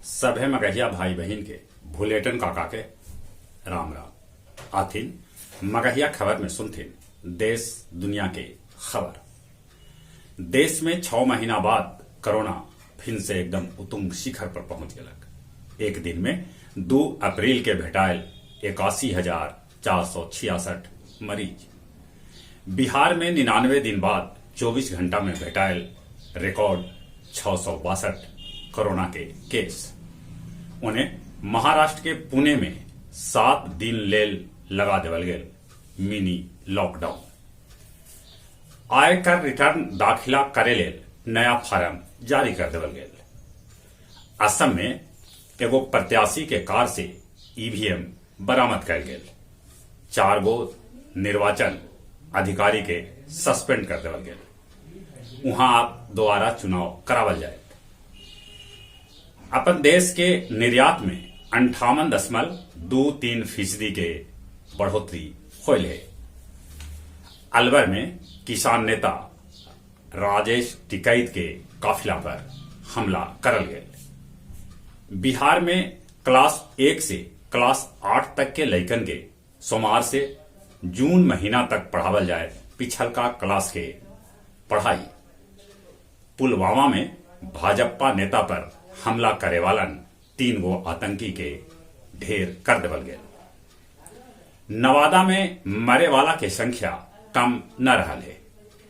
सभे मगहिया भाई बहन के भुलेटन काका के राम राम आथिन मगहिया खबर में सुनथिन देश दुनिया के खबर। देश में 6 महीना बाद कोरोना फिर से एकदम उतुंग शिखर पर पहुंच गलक। एक दिन में 2 अप्रैल के भेटायल 81,466 मरीज। बिहार में 99 दिन बाद 24 घंटा में भेटायल रिकॉर्ड 662 कोरोना के केस। उन्हें महाराष्ट्र के पुणे में 7 दिन लेल लगा देवल गेल मिनी लॉकडाउन। आयकर रिटर्न दाखिला करे लेल नया फार्म जारी कर देवल गेल। असम में एगो प्रत्याशी के कार से ईवीएम बरामद कल गेल। 4 गो निर्वाचन अधिकारी के सस्पेंड कर देवल गेल। वहां आप दोबारा चुनाव करावल जाए। अपन देश के निर्यात में 58.23% के बढ़ोतरी होल है। अलवर में किसान नेता राजेश टिकैत के काफिला पर हमला करल गए। बिहार में क्लास 1 से क्लास 8 तक के लइकन के सोमवार से जून महीना तक पढ़ावल जाए पिछलका क्लास के पढ़ाई। पुलवामा में भाजपा नेता पर हमला करे वालन 3 गो आतंकी के ढेर कर देवल गए। नवादा में मरे वाला के संख्या कम न रहल है।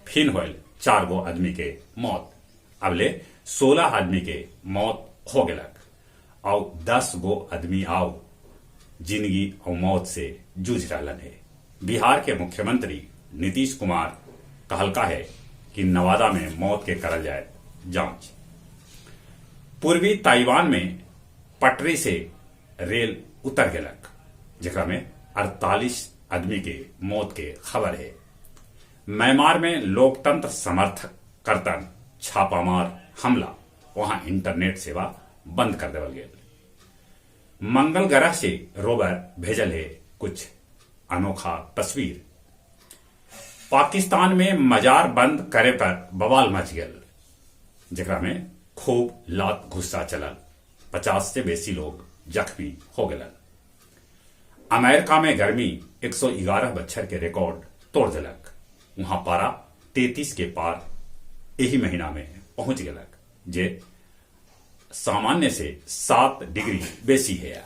फिर होल 4 गो आदमी के मौत। अबले 16 आदमी के मौत हो गलक और 10 गो आदमी आओ जिंदगी और मौत से जूझ रहलन है। बिहार के मुख्यमंत्री नीतीश कुमार कहलका है कि नवादा में मौत के करल जाए जांच। पूर्वी ताइवान में पटरी से रेल उतर गलक, जेकरा में 48 आदमी के मौत के खबर है। म्यांमार में लोकतंत्र समर्थक करतन छापामार हमला, वहां इंटरनेट सेवा बंद कर देवल गेल। मंगल ग्रह से रोवर भेजल है कुछ अनोखा तस्वीर। पाकिस्तान में मजार बंद करे पर बवाल मच गल, जेकरा में खूब लात गुस्सा चलल। 50 से बेसी लोग जख्मी हो गलन। अमेरिका में गर्मी 111 बच्चर के रिकॉर्ड तोड़ दिलक। वहां पारा 33 के पार यही महीना में पहुंच गलक, जे सामान्य से 7 डिग्री बेसी है।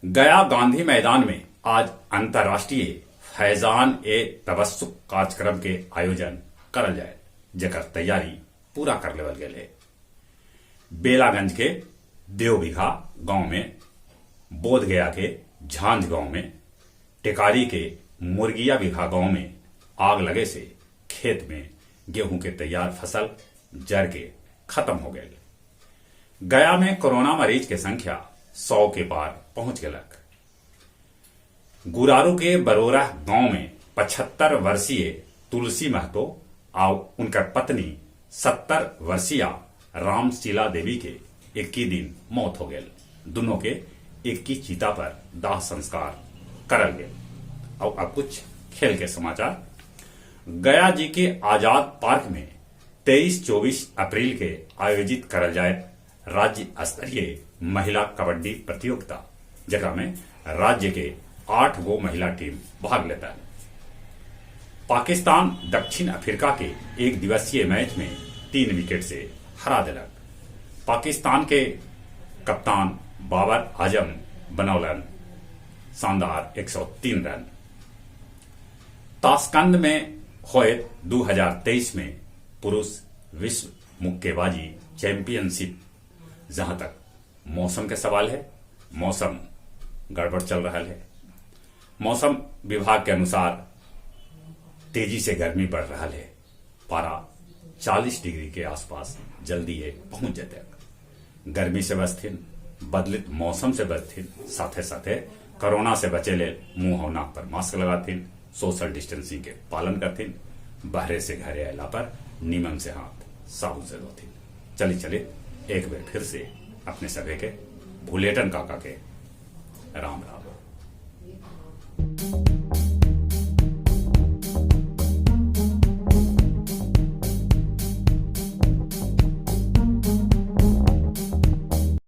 गया गांधी मैदान में आज अंतर्राष्ट्रीय फैजान ए तबस्सुक कार्यक्रम के आयोजन करल जाए, जेकर तैयारी पूरा कर लेवल गेल है। बेलागंज के देवबिघा गांव में, बोधगया के झांझ गांव में, टेकारी के मुर्गिया बिघा गांव में आग लगे से खेत में गेहूं के तैयार फसल जर के खत्म हो गए। गया में कोरोना मरीज के संख्या 100 के पार पहुंच गलक। गुरारू के बरोरा गांव में 75 वर्षीय तुलसी महतो और उनकर पत्नी 70 वर्षीय रामशीला देवी के 21 दिन मौत हो गए। दोनों के 21 चिता पर दाह संस्कार करल गए। और अब कुछ खेल के समाचार। गया जी के आजाद पार्क में 23-24 अप्रैल के आयोजित करल जाए राज्य स्तरीय महिला कबड्डी प्रतियोगिता, जगह में राज्य के 8 गो महिला टीम भाग लेता है। पाकिस्तान दक्षिण अफ्रीका के एक दिवसीय मैच में 3 विकेट से हरा दिलक। पाकिस्तान के कप्तान बाबर आजम बनौलन शानदार 103 रन। ताशकंद में हुए 2023 में पुरुष विश्व मुक्केबाजी चैंपियनशिप, जहां तक मौसम के सवाल है, मौसम गड़बड़ चल रहा है। मौसम विभाग के अनुसार तेजी से गर्मी बढ़ रहा है। पारा 40 डिग्री के आसपास जल्दी ये पहुंच जाते। गर्मी से बचथिन, बदलित मौसम से बचथिन, साथे साथे कोरोना से बचे ले मुंह और नाक पर मास्क लगाथिन, सोशल डिस्टेंसिंग के पालन करथिन, बहरे से घरे अला पर नीमन से हाथ साबुन से धोथिन। चली एक बार फिर से अपने सभी के भुलेटन काका के राम राम।